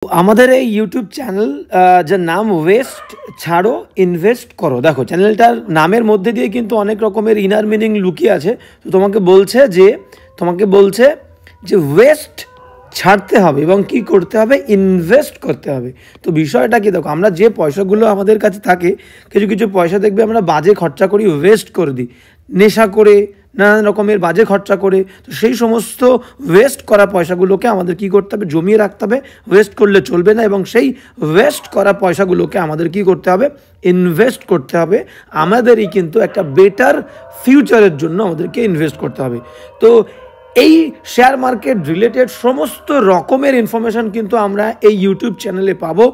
আমাদের এই YouTube channel যার নাম ওয়েস্ট ছাড়ো ইনভেস্ট করো। দেখো চ্যানেলটার নামের মধ্যে দিয়ে কিন্তু অনেক রকমের ইনার মিনিং লুকিয়ে আছে। তো তোমাকে বলছে যে ওয়েস্ট ছাড়তে হবে এবং কি করতে হবে, ইনভেস্ট করতে হবে। তো বিষয়টা কি, দেখো আমরা যে পয়সাগুলো আমাদের কাছে থাকে, কিছু কিছু পয়সা দেখবে আমরা বাজে খরচা করি, ওয়েস্ট করে দিই, নেশা করে, নানান রকমের বাজে খরচা করে। তো সেই সমস্ত ওয়েস্ট করা পয়সাগুলোকে আমাদের কি করতে হবে, জমিয়ে রাখতে হবে। ওয়েস্ট করলে চলবে না, এবং সেই ওয়েস্ট করা পয়সাগুলোকে আমাদের কি করতে হবে, ইনভেস্ট করতে হবে। আমাদেরই কিন্তু একটা বেটার ফিউচারের জন্য আমাদেরকে ইনভেস্ট করতে হবে। তো এই শেয়ার মার্কেট রিলেটেড সমস্ত রকমের ইনফরমেশান কিন্তু আমরা এই ইউটিউব চ্যানেলে পাবো,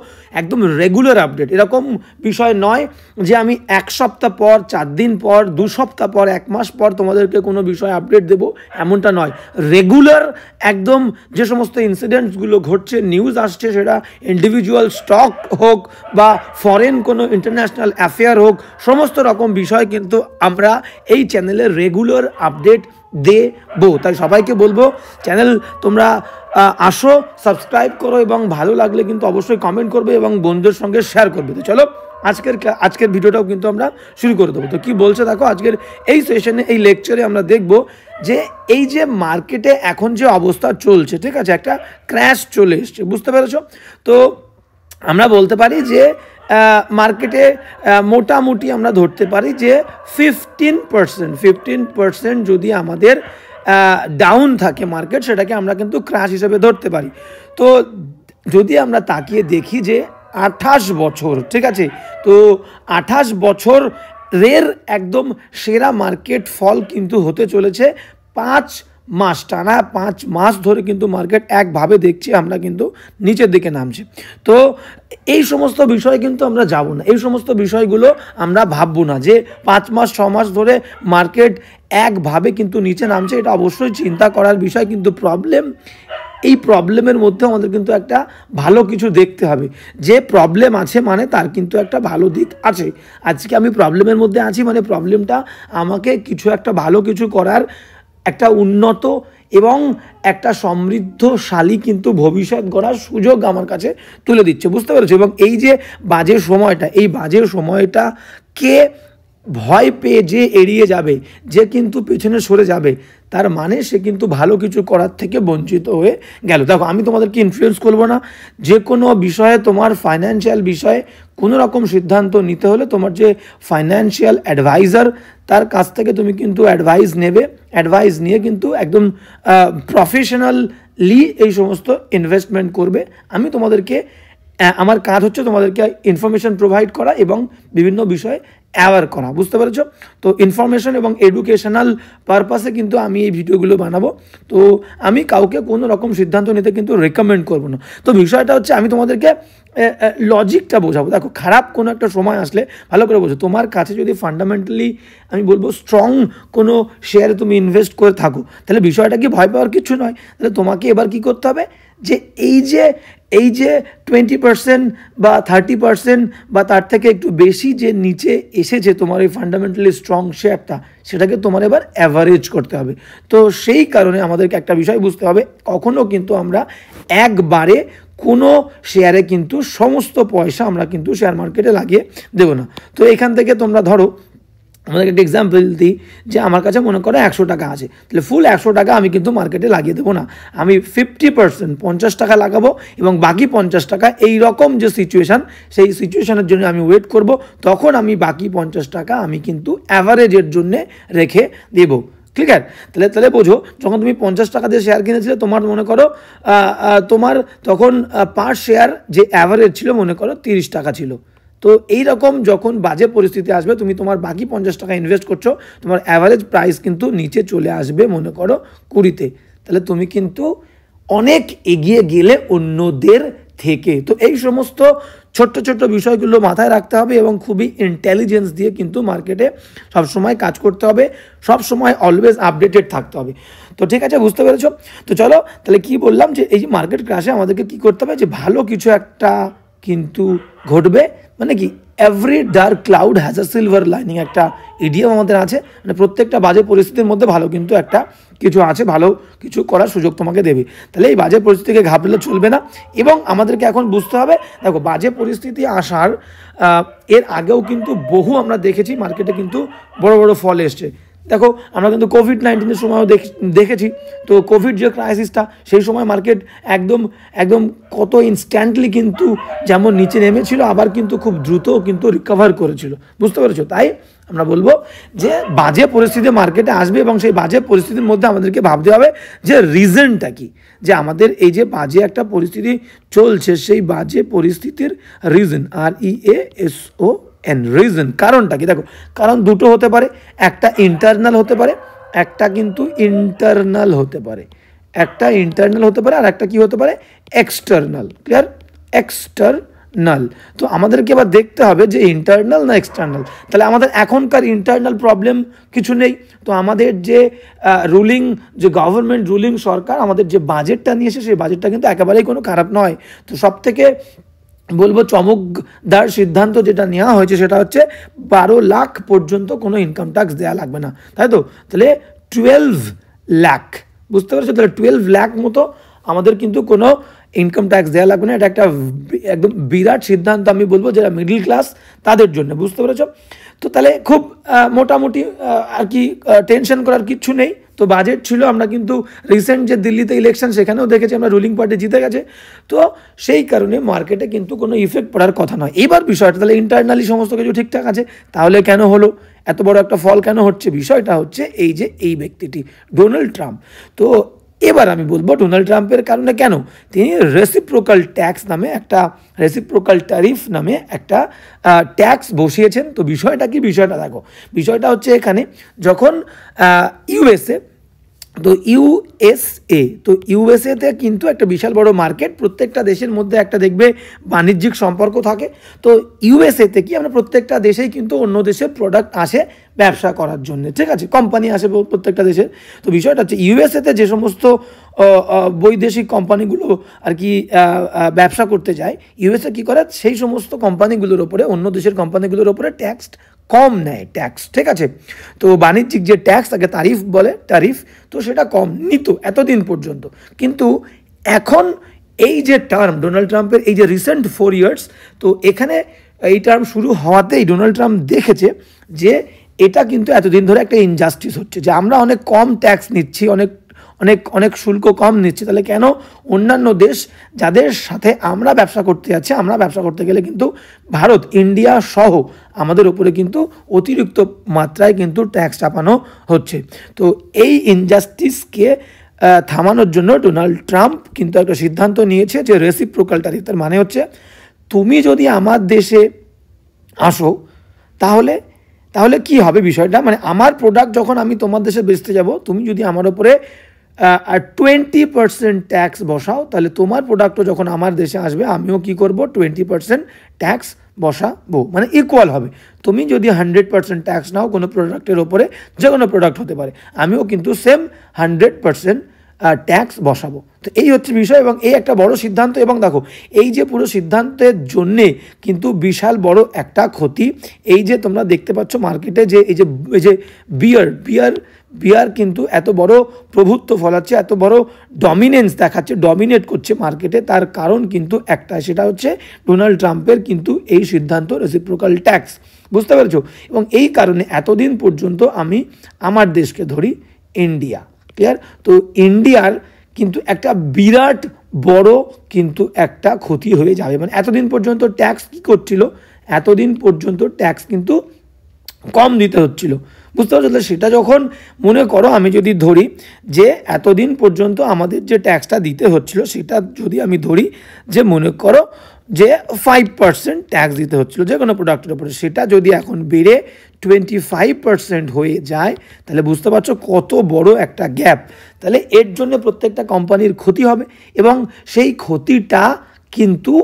একদম রেগুলার আপডেট। এরকম বিষয় নয় যে আমি এক সপ্তাহ পর, 4 দিন পর, 2 সপ্তাহ পর, 1 মাস পর তোমাদেরকে কোনো বিষয় আপডেট দেবো, এমনটা নয়। রেগুলার একদম যে সমস্ত ইনসিডেন্টসগুলো ঘটছে, নিউজ আসছে, সেটা ইন্ডিভিজুয়াল স্টক হোক বা ফরেন কোনো ইন্টারন্যাশনাল অ্যাফেয়ার হোক, সমস্ত রকম বিষয় কিন্তু আমরা এই চ্যানেলে রেগুলার আপডেট দেবো। তাই সবাইকে বলবো, চ্যানেল তোমরা আসো, সাবস্ক্রাইব করো, এবং ভালো লাগলে কিন্তু অবশ্যই কমেন্ট করবে এবং বন্ধুদের সঙ্গে শেয়ার করবে। তো চলো আজকের ভিডিওটাও কিন্তু আমরা শুরু করে দেবো। তো কি বলছে দেখো, আজকের এই সেশনে, এই লেকচারে আমরা দেখব যে এই যে মার্কেটে এখন যে অবস্থা চলছে, ঠিক আছে, একটা ক্র্যাশ চলে এসছে, বুঝতে পেরেছো? তো আমরা বলতে পারি যে মার্কেটে মোটামুটি আমরা ধরতে পারি যে 15% যদি আমাদের ডাউন থাকে মার্কেট, সেটাকে আমরা কিন্তু ক্র্যাশ হিসেবে ধরতে পারি। তো যদি আমরা তাকিয়ে দেখি যে 28 বছর, ঠিক আছে, তো 28 বছরের একদম সেরা মার্কেট ফল কিন্তু হতে চলেছে 5 মাস টানা। 5 মাস ধরে কিন্তু মার্কেট একভাবে দেখছি আমরা কিন্তু নিচের দিকে নামছে। তো এই সমস্ত বিষয় কিন্তু আমরা যাব না, এই সমস্ত বিষয়গুলো আমরা ভাববো না যে 5 মাস 6 মাস ধরে মার্কেট একভাবে কিন্তু নিচে নামছে। এটা অবশ্যই চিন্তা করার বিষয়, কিন্তু এই প্রবলেমের মধ্যে আমাদের কিন্তু একটা ভালো কিছু দেখতে হবে। যে প্রবলেম আছে মানে তার কিন্তু একটা ভালো দিক আছে। আজকে আমি প্রবলেমের মধ্যে আছি মানে প্রবলেমটা আমাকে কিছু একটা ভালো কিছু করার, একটা উন্নত এবং একটা সমৃদ্ধশালী কিন্তু ভবিষ্যৎ গড়ার সুযোগ আমার কাছে তুলে দিচ্ছে, বুঝতে পেরেছো? এবং এই যে বাজে সময়টা, এই বাজে সময়টাকে ভয় পেয়ে যে এড়িয়ে যাবে, যে কিন্তু পেছনে সরে যাবে, তার মানে সে কিন্তু ভালো কিছু করার থেকে বঞ্চিত হয়ে গেল। দেখো আমি তোমাদেরকে ইনফ্লুয়েন্স করবো না। যে কোনো বিষয়ে, তোমার ফাইন্যান্সিয়াল বিষয়ে কোনো রকম সিদ্ধান্ত নিতে হলে তোমার যে ফাইন্যান্সিয়াল অ্যাডভাইজার, তার কাছ থেকে তুমি কিন্তু অ্যাডভাইস নেবে। অ্যাডভাইস নিয়ে কিন্তু একদম প্রফেশনালি এই সমস্ত ইনভেস্টমেন্ট করবে। আমি তোমাদেরকে, আমার কাজ হচ্ছে তোমাদেরকে ইনফরমেশন প্রোভাইড করা এবং বিভিন্ন বিষয়ে অ্যাওয়ার করা, বুঝতে পেরেছো? তো ইনফরমেশন এবং এডুকেশনাল পারপাসে কিন্তু আমি এই ভিডিওগুলো বানাবো। তো আমি কাউকে কোনো রকম সিদ্ধান্ত নিতে কিন্তু রেকমেন্ড করবো না। তো বিষয়টা হচ্ছে আমি তোমাদেরকে লজিকটা বোঝাবো। দেখো খারাপ কোনো একটা সময় আসলে ভালো করে বোঝো, তোমার কাছে যদি ফান্ডামেন্টালি আমি বলবো স্ট্রং কোনো শেয়ারে তুমি ইনভেস্ট করে থাকো, তাহলে বিষয়টা কি ভয় পাওয়ার কিছু নয়। তাহলে তোমাকে এবার কি করতে হবে, যে এই যে 20% বা 30% বা তার থেকে একটু বেশি যে নিচে এসেছে তোমার এই ফান্ডামেন্টালি স্ট্রং শেয়ারটা, সেটাকে তোমার এবার অ্যাভারেজ করতে হবে। তো সেই কারণে আমাদেরকে একটা বিষয় বুঝতে হবে, কখনো কিন্তু আমরা একবারে কোনো শেয়ারে কিন্তু সমস্ত পয়সা আমরা কিন্তু শেয়ার মার্কেটে লাগিয়ে দেবো না। তো এখান থেকে তোমরা ধরো, আমাদেরকে একটা এক্সাম্পল দিই, যে আমার কাছে মনে করো 100 টাকা আছে, তাহলে ফুল 100 টাকা আমি কিন্তু মার্কেটে লাগিয়ে দেবো না। আমি 50% 50 টাকা লাগাবো, এবং বাকি 50 টাকা এই রকম যে সিচুয়েশান, সেই সিচুয়েশানের জন্য আমি ওয়েট করব। তখন আমি বাকি 50 টাকা আমি কিন্তু অ্যাভারেজের জন্যে রেখে দেবো। ক্লিয়ার? তাহলে বোঝো, যখন তুমি 50 টাকা দিয়ে শেয়ার কিনেছিলে, তোমার মনে করো তোমার তখন পার শেয়ার যে অ্যাভারেজ ছিল মনে করো 30 টাকা ছিল। তো এইরকম যখন বাজে পরিস্থিতি আসবে, তুমি তোমার বাকি 50 টাকা ইনভেস্ট করছো, তোমার অ্যাভারেজ প্রাইস কিন্তু নিচে চলে আসবে মনে করো 20-তে। তাহলে তুমি কিন্তু অনেক এগিয়ে গেলে অন্যদের থেকে। তো এই সমস্ত ছোট্ট ছোট্ট বিষয়গুলো মাথায় রাখতে হবে এবং খুবই ইন্টেলিজেন্স দিয়ে কিন্তু মার্কেটে সবসময় কাজ করতে হবে, সবসময় অলওয়েজ আপডেটেড থাকতে হবে। তো ঠিক আছে, বুঝতে পেরেছো? তো চলো তাহলে কি বললাম, যে এই যে মার্কেট ক্র্যাশে আমাদেরকে কী করতে হবে, যে ভালো কিছু একটা কিন্তু ঘটবে। মানে কি, every dark cloud has a silver lining, একটা ইডিয়াম আমাদের আছে। মানে প্রত্যেকটা বাজে পরিস্থিতির মধ্যে ভালো কিন্তু একটা কিছু আছে, ভালো কিছু করার সুযোগ তোমাকে দেবে। তাহলে এই বাজে পরিস্থিতিকে ঘাবড়লে চলবে না। এবং আমাদেরকে এখন বুঝতে হবে, দেখো বাজে পরিস্থিতি আসার এর আগেও কিন্তু বহু আমরা দেখেছি মার্কেটে কিন্তু বড় বড় ফল এসছে। দেখো আমরা কিন্তু কোভিড-19 সময়ও দেখেছি। তো কোভিড যে ক্রাইসিসটা, সেই সময় মার্কেট একদম একদম কত ইনস্ট্যান্টলি কিন্তু যেমন নিচে নেমেছিল, আবার কিন্তু খুব দ্রুত কিন্তু রিকভার করেছিল, বুঝতে পেরেছো? তাই আমরা বলবো যে বাজে পরিস্থিতি মার্কেটে আসবে এবং সেই বাজে পরিস্থিতির মধ্যে আমাদেরকে ভাবতে হবে যে রিজনটা কি, যে আমাদের এই যে বাজে একটা পরিস্থিতি চলছে সেই বাজে পরিস্থিতির রিজন, REASON, রিজন, কারণটা কি? দেখো কারণ দুটো হতে পারে, একটা ইন্টারনাল হতে পারে, একটা কিন্তু ইন্টারনাল হতে পারে, একটা ইন্টারনাল হতে পারে আর একটা কি হতে পারে, এক্সটার্নাল। ক্লিয়ার? এক্সটার্নাল। তো আমাদেরকে এবার দেখতে হবে যে ইন্টারনাল না এক্সটার্নাল। তাহলে আমাদের এখনকার ইন্টারনাল প্রবলেম কিছু নেই। তো আমাদের যে রুলিং, যে গভর্নমেন্ট রুলিং সরকার আমাদের যে বাজেটটা নিয়েছে সেই বাজেটটা কিন্তু একেবারেই কোনো খারাপ নয়। তো সব থেকে বলবো চমকদার সিদ্ধান্ত যেটা নেওয়া হয়েছে সেটা হচ্ছে 12 লাখ পর্যন্ত কোনো ইনকাম ট্যাক্স দেওয়া লাগবে না, তাই তো? তাহলে 12 লাখ, বুঝতে পারছো? তাহলে 12 লাখ মতো আমাদের কিন্তু কোনো ইনকাম ট্যাক্স দেওয়া লাগবে না। এটা একটা একদম বিরাট সিদ্ধান্ত আমি বলবো, যারা মিডল ক্লাস তাদের জন্য, বুঝতে পেরেছো? তো তাহলে খুব মোটামুটি আর কি টেনশন করার কিচ্ছু নেই। তো বাজেট ছিল, আমরা কিন্তু রিসেন্ট যে দিল্লিতে ইলেকশন সেখানেও দেখেছি আমরা রুলিং পার্টি জিতে গেছে। তো সেই কারণে মার্কেটে কিন্তু কোনো ইফেক্ট পড়ার কথা নয়। এইবার বিষয়টা তাহলে ইন্টারনালি সমস্ত কিছু ঠিকঠাক আছে, তাহলে কেন হলো এত বড় একটা ফল কেন হচ্ছে? বিষয়টা হচ্ছে এই যে এই ব্যক্তিটি ডোনাল্ড ট্রাম্প। তো এবার আমি বলবো ডোনাল্ড ট্রাম্পের কারণে কেন তিনি রেসিপ্রোকাল ট্যাক্স নামে একটা, রেসিপ্রোকাল ট্যারিফ নামে একটা ট্যাক্স বসিয়েছেন। তো বিষয়টা কি? বিষয়টা দেখো, বিষয়টা হচ্ছে এখানে যখন ইউএসএ, তো ইউএসএতে কিন্তু একটা বিশাল বড় মার্কেট, প্রত্যেকটা দেশের মধ্যে একটা দেখবে বাণিজ্যিক সম্পর্ক থাকে। তো ইউএসএতে কি আমরা প্রত্যেকটা দেশেই কিন্তু অন্য দেশের প্রোডাক্ট আসে ব্যবসা করার জন্য, ঠিক আছে? কোম্পানি আসে প্রত্যেকটা দেশের। তো বিষয়টা হচ্ছে ইউএসএতে যে সমস্ত বৈদেশিক কোম্পানিগুলো আর কি ব্যবসা করতে যায়, ইউএসএ কী করে সেই সমস্ত কোম্পানিগুলোর ওপরে, অন্য দেশের কোম্পানিগুলোর ওপরে ট্যাক্স কম নেয়, ট্যাক্স, ঠিক আছে? তো বাণিজ্যিক যে ট্যাক্স তাকে ট্যারিফ বলে, ট্যারিফ, তো সেটা কম নিত এতদিন পর্যন্ত। কিন্তু এখন এই যে টার্ম ডোনাল্ড ট্রাম্পের, এই যে রিসেন্ট 4 ইয়ার্স, তো এখানে এই টার্ম শুরু হওয়াতেই ডোনাল্ড ট্রাম্প দেখেছে যে এটা কিন্তু এতদিন ধরে একটা ইনজাস্টিস হচ্ছে, যে আমরা অনেক কম ট্যাক্স নিচ্ছি, অনেক অনেক অনেক শুল্ক কম নিচ্ছে, তাহলে কেন অন্যান্য দেশ যাদের সাথে আমরা ব্যবসা করতে যাচ্ছি, আমরা ব্যবসা করতে গেলে কিন্তু ভারত, ইন্ডিয়া সহ আমাদের উপরে কিন্তু অতিরিক্ত মাত্রায় কিন্তু ট্যাক্স চাপানো হচ্ছে। তো এই ইনজাস্টিসকে থামানোর জন্য ডোনাল্ড ট্রাম্প কিন্তু একটা সিদ্ধান্ত নিয়েছে যে রেসিপ্রোকাল ট্যারিফ। তার মানে হচ্ছে তুমি যদি আমার দেশে আসো তাহলে তাহলে কি হবে বিষয়টা, মানে আমার প্রোডাক্ট যখন আমি তোমার দেশে বেচতে যাব, তুমি যদি আমার উপরে 20% ট্যাক্স বসাও, তাহলে তোমার প্রোডাক্টও যখন আমার দেশে আসবে আমিও কি করব, 20% ট্যাক্স বসাবো, মানে ইকুয়াল হবে। তুমি যদি 100% ট্যাক্স নাও কোনো প্রোডাক্টের ওপরে, যে কোনো প্রোডাক্ট হতে পারে, আমিও কিন্তু সেম 100% ট্যাক্স বসাবো। তো এই হচ্ছে বিষয়, এবং এই একটা বড় সিদ্ধান্ত। এবং দেখো এই যে পুরো সিদ্ধান্তের জন্যে কিন্তু বিশাল বড় একটা ক্ষতি, এই যে তোমরা দেখতে পাচ্ছ মার্কেটে যে এই যে বিয়ার কিন্তু এত বড় প্রভুত্ব ফলাচ্ছে, এত বড় ডমিনেন্স দেখাচ্ছে, ডমিনেট করছে মার্কেটে, তার কারণ কিন্তু একটা, সেটা হচ্ছে ডোনাল্ড ট্রাম্পের কিন্তু এই সিদ্ধান্ত, রেসিপ্রোকাল ট্যাক্স, বুঝতে পেরেছো? এবং এই কারণে এতদিন পর্যন্ত আমি আমার দেশকে ধরি, ইন্ডিয়া, ক্লিয়ার? তো ইন্ডিয়ার কিন্তু একটা বিরাট বড় কিন্তু একটা ক্ষতি হয়ে যাবে। মানে এতদিন পর্যন্ত ট্যাক্স কী করছিল, এতদিন পর্যন্ত ট্যাক্স কিন্তু কম দিতে হচ্ছিল, বুঝতে পারছো? তাহলে সেটা যখন মনে করো, আমি যদি ধরি যে এতদিন পর্যন্ত আমাদের যে ট্যাক্সটা দিতে হচ্ছিল, সেটা যদি আমি ধরি যে মনে করো যে 5% ট্যাক্স দিতে হচ্ছিল যে কোনো প্রোডাক্টের উপরে, সেটা যদি এখন বেড়ে 25% হয়ে যায়, তাহলে বুঝতে পারছো কত বড় একটা গ্যাপ। তাহলে এর জন্য প্রত্যেকটা কোম্পানির ক্ষতি হবে, এবং সেই ক্ষতিটা কিন্তু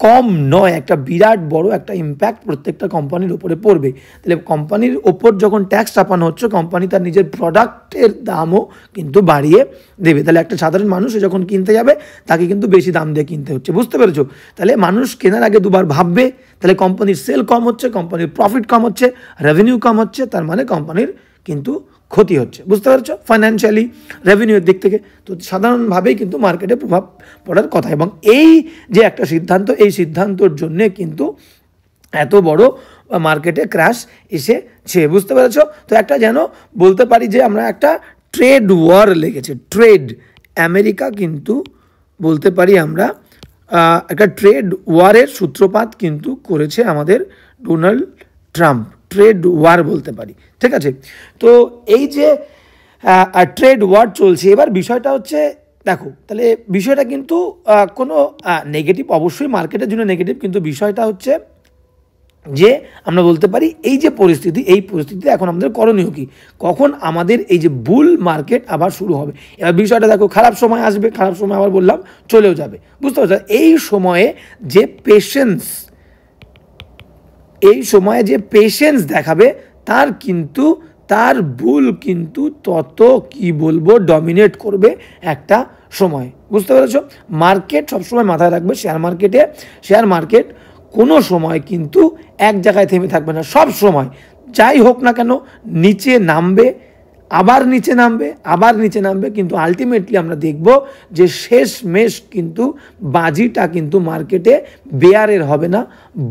কম নয়, একটা বিরাট বড় একটা ইম্প্যাক্ট প্রত্যেকটা কোম্পানির উপরে পড়বে। তাহলে কোম্পানির ওপর যখন ট্যাক্স চাপানো হচ্ছে, কোম্পানি তার নিজের প্রোডাক্টের দামও কিন্তু বাড়িয়ে দেবে। তাহলে একটা সাধারণ মানুষ যখন কিনতে যাবে, তাকে কিন্তু বেশি দাম দিয়ে কিনতে হচ্ছে, বুঝতে পেরেছো? তাহলে মানুষ কেনার আগে দুবার ভাববে। তাহলে কোম্পানির সেল কম হচ্ছে, কোম্পানির প্রফিট কম হচ্ছে, রেভিনিউ কম হচ্ছে, তার মানে কোম্পানির কিন্তু ক্ষতি হচ্ছে, বুঝতে পারছো, ফাইন্যান্সিয়ালি রেভিনিউর দিক থেকে। তো সাধারণভাবেই কিন্তু মার্কেটে প্রভাব পড়ার কথা, এবং এই যে একটা সিদ্ধান্ত, এই সিদ্ধান্তর জন্যে কিন্তু এত বড় মার্কেটে ক্র্যাশ এসেছে, বুঝতে পেরেছো। তো একটা যেন বলতে পারি যে আমরা একটা ট্রেড ওয়ার লেগেছে, ট্রেড, আমেরিকা কিন্তু বলতে পারি আমরা একটা ট্রেড ওয়ারের সূত্রপাত কিন্তু করেছে আমাদের ডোনাল্ড ট্রাম্প, ট্রেড ওয়ার বলতে পারি, ঠিক আছে। তো এই যে ট্রেড ওয়ার চলছে, এবার বিষয়টা হচ্ছে দেখো, তাহলে বিষয়টা কিন্তু কোনো নেগেটিভ, অবশ্যই মার্কেটের জন্য নেগেটিভ, কিন্তু বিষয়টা হচ্ছে যে আমরা বলতে পারি এই যে পরিস্থিতি, এই পরিস্থিতিতে এখন আমাদের করণীয় কী, কখন আমাদের এই যে বুল মার্কেট আবার শুরু হবে। এবার বিষয়টা দেখো, খারাপ সময় আসবে, খারাপ সময় আবার বললাম চলেও যাবে, বুঝতে পারছো। এই সময়ে যে পেশেন্স, এই সময়ে যে পেশেন্স দেখাবে তার বুল কিন্তু তত কি বলবো ডমিনেট করবে একটা সময়, বুঝতে পেরেছো। মার্কেট সবসময় মাথায় রাখবে, শেয়ার মার্কেট কোনো সময় কিন্তু এক জায়গায় থেমে থাকবে না, সব সময় যাই হোক না কেন নিচে নামবে, আবার নিচে নামবে, কিন্তু আলটিমেটলি আমরা দেখব যে শেষমেশ কিন্তু বাজিটা কিন্তু মার্কেটে বেয়ারের হবে না,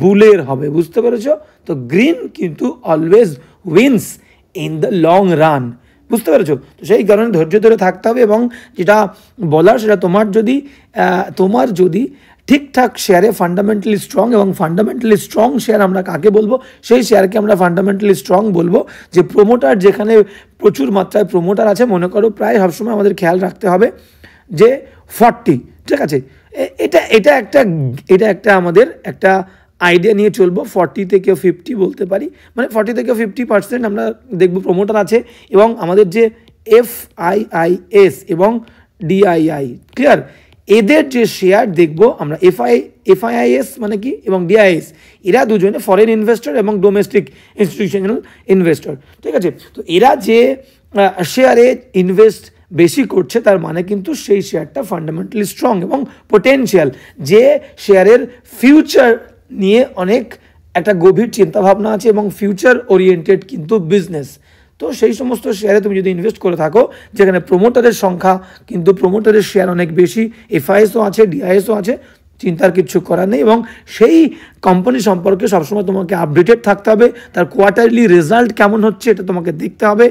বুলের হবে, বুঝতে পেরেছো। তো গ্রিন কিন্তু always wins in the long run, বুঝতে পেরেছো। তো সেই কারণে ধৈর্য ধরে থাকতে হবে, এবং যেটা বলার সেটা তোমার যদি ঠিকঠাক শেয়ারে ফান্ডামেন্টালি স্ট্রং, এবং ফান্ডামেন্টালি স্ট্রং শেয়ার আমরা কাকে বলবো, সেই শেয়ারকে আমরা ফান্ডামেন্টালি স্ট্রং বলবো যে প্রোমোটার, যেখানে প্রচুর মাত্রায় প্রোমোটার আছে, মনে করো প্রায় সবসময় আমাদের খেয়াল রাখতে হবে যে 40, ঠিক আছে, এটা একটা আমাদের একটা আইডিয়া নিয়ে চলবো, 40 থেকে 50 বলতে পারি, মানে 40 থেকে 50% আমরা দেখব প্রোমোটার আছে, এবং আমাদের যে FIIS এবং DII, ক্লিয়ার, এদের যে শেয়ার দেখবো আমরা, FIIS মানে কি এবং DIS, এরা দুজনে ফরেন ইনভেস্টর এবং ডোমেস্টিক ইনস্টিটিউশনাল ইনভেস্টর, ঠিক আছে। তো এরা যে শেয়ারে ইনভেস্ট বেশি করছে, তার মানে কিন্তু সেই শেয়ারটা ফান্ডামেন্টালি স্ট্রং এবং পোটেনশিয়াল, যে শেয়ারের ফিউচার নিয়ে অনেক একটা গভীর চিন্তাভাবনা আছে এবং ফিউচার ওরিয়েন্টেড কিন্তু বিজনেস। তো সেই সমস্ত শেয়ারে তুমি যদি ইনভেস্ট করে থাকো, যেখানে প্রোমোটারের সংখ্যা কিন্তু প্রোমোটারের শেয়ার অনেক বেশি, FISও আছে, DISও আছে, চিন্তার কিছু করার নেই, এবং সেই কোম্পানি সম্পর্কে সবসময় তোমাকে আপডেটেড থাকতে হবে। তার কোয়ার্টারলি রেজাল্ট কেমন হচ্ছে এটা তোমাকে দেখতে হবে,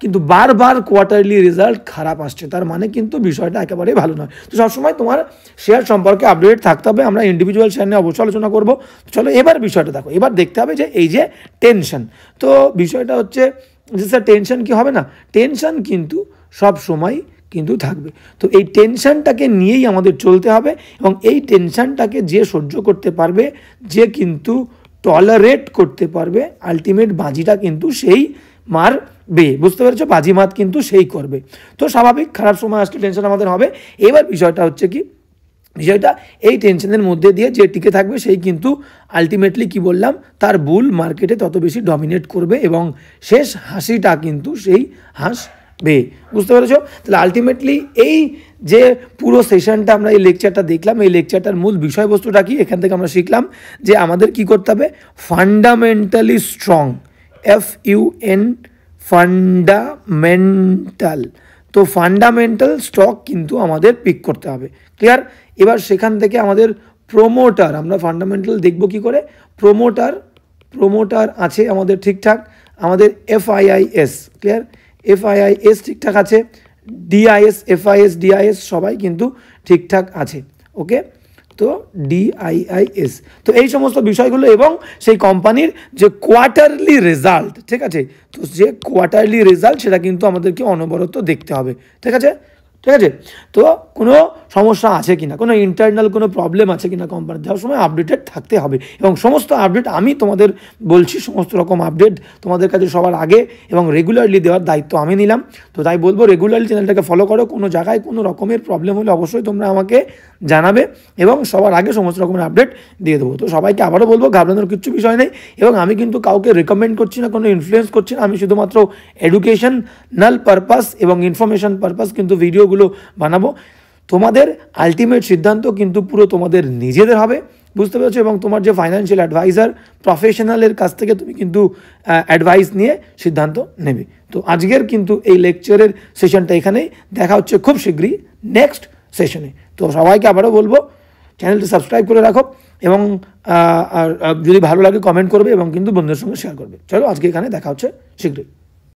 কিন্তু বারবার কোয়ার্টারলি রেজাল্ট খারাপ আসছে, তার মানে কিন্তু বিষয়টা একেবারেই ভালো নয়। তো সবসময় তোমার শেয়ার সম্পর্কে আপডেট থাকতে হবে। আমরা ইন্ডিভিজুয়াল শেয়ার নিয়ে অবশ্যই আলোচনা করবো। চলো এবার বিষয়টা দেখো, এবার দেখতে হবে যে এই যে টেনশন, তো বিষয়টা হচ্ছে যে স্যার টেনশন কি হবে না, টেনশন কিন্তু সব সময় কিন্তু থাকবে। তো এই টেনশনটাকে নিয়েই আমাদের চলতে হবে, এবং এই টেনশনটাকে যে সহ্য করতে পারবে, যে কিন্তু টলারেট করতে পারবে, আলটিমেট বাজিটা কিন্তু সেই মারবে, বুঝতে পেরেছো, বাজিমাত কিন্তু সেই করবে। তো স্বাভাবিক খারাপ সময় আসলে টেনশন আমাদের হবে। এবার বিষয়টা হচ্ছে কি, বিষয়টা এই টেনশনের মধ্যে দিয়ে যে টিকে থাকবে সেই কিন্তু আলটিমেটলি কি বললাম, তার বুল মার্কেটে তত বেশি ডমিনেট করবে, এবং শেষ হাসিটা কিন্তু সেই হাসবে, বুঝতে পেরেছো। তাহলে আলটিমেটলি এই যে পুরো সেশনটা আমরা এই লেকচারটা দেখলাম, এই লেকচারটার মূল বিষয়বস্তুটা কি, এখান থেকে আমরা শিখলাম যে আমাদের কি করতে হবে, ফান্ডামেন্টালি স্ট্রং, FUN, ফান্ডামেন্টাল। তো ফান্ডামেন্টাল স্টক কিন্তু আমাদের পিক করতে হবে, ক্লিয়ার। এবার সেখান থেকে আমাদের প্রোমোটার, আমরা ফান্ডামেন্টাল দেখব কি করে, প্রোমোটার আছে আমাদের ঠিকঠাক, আমাদের FIIS, ক্লিয়ার, FIIS ঠিকঠাক আছে, DIS, FIS, DIS সবাই কিন্তু ঠিকঠাক আছে, ওকে। তো DIIS, তো এই সমস্ত বিষয়গুলো, এবং সেই কোম্পানির যে কোয়ার্টারলি রেজাল্ট, ঠিক আছে, তো যে কোয়ার্টারলি রেজাল্ট সেটা কিন্তু আমাদেরকে অনবরত দেখতে হবে, ঠিক আছে। তো কোনো সমস্যা আছে কিনা, কোনো ইন্টারনাল কোনো প্রবলেম আছে কিনা কোম্পানির, যাওয়ার সময় আপডেটেড থাকতে হবে, এবং সমস্ত আপডেট আমি তোমাদের বলছি, সমস্ত রকম আপডেট তোমাদের কাছে সবার আগে এবং রেগুলারলি দেওয়ার দায়িত্ব আমি নিলাম। তো তাই বলবো রেগুলারলি চ্যানেলটাকে ফলো করো, কোনো জায়গায় কোনো রকমের প্রবলেম হলে অবশ্যই তোমরা আমাকে জানাবে, এবং সবার আগে সমস্ত রকমের আপডেট দিয়ে দেবো। তো সবাইকে আবারও বলবো, ঘাবড়ানোর কিছু বিষয় নেই, এবং আমি কিন্তু কাউকে রেকমেন্ড করছি না, কোনো ইনফ্লুয়েন্স করছি না, আমি শুধুমাত্র এডুকেশনাল পারপাস এবং ইনফরমেশন পারপাস কিন্তু ভিডিওগুলো বানাবো। তোমাদের আলটিমেট সিদ্ধান্ত কিন্তু পুরো তোমাদের নিজেদের হবে, বুঝতে পেরেছো, এবং তোমার যে ফাইন্যান্সিয়াল অ্যাডভাইজার প্রফেশনালের কাছ থেকে তুমি কিন্তু অ্যাডভাইস নিয়ে সিদ্ধান্ত নেবে। তো আজকের কিন্তু এই লেকচারের সেশনটা এখানেই, দেখা হচ্ছে খুব শীঘ্রই নেক্সট সেশনে। তো সবাইকে আবারও বলবো চ্যানেলটি সাবস্ক্রাইব করে রাখো, এবং যদি ভালো লাগে কমেন্ট করবে এবং কিন্তু বন্ধুদের সঙ্গে শেয়ার করবে। চলো আজকে এখানে দেখা হচ্ছে শীঘ্রই।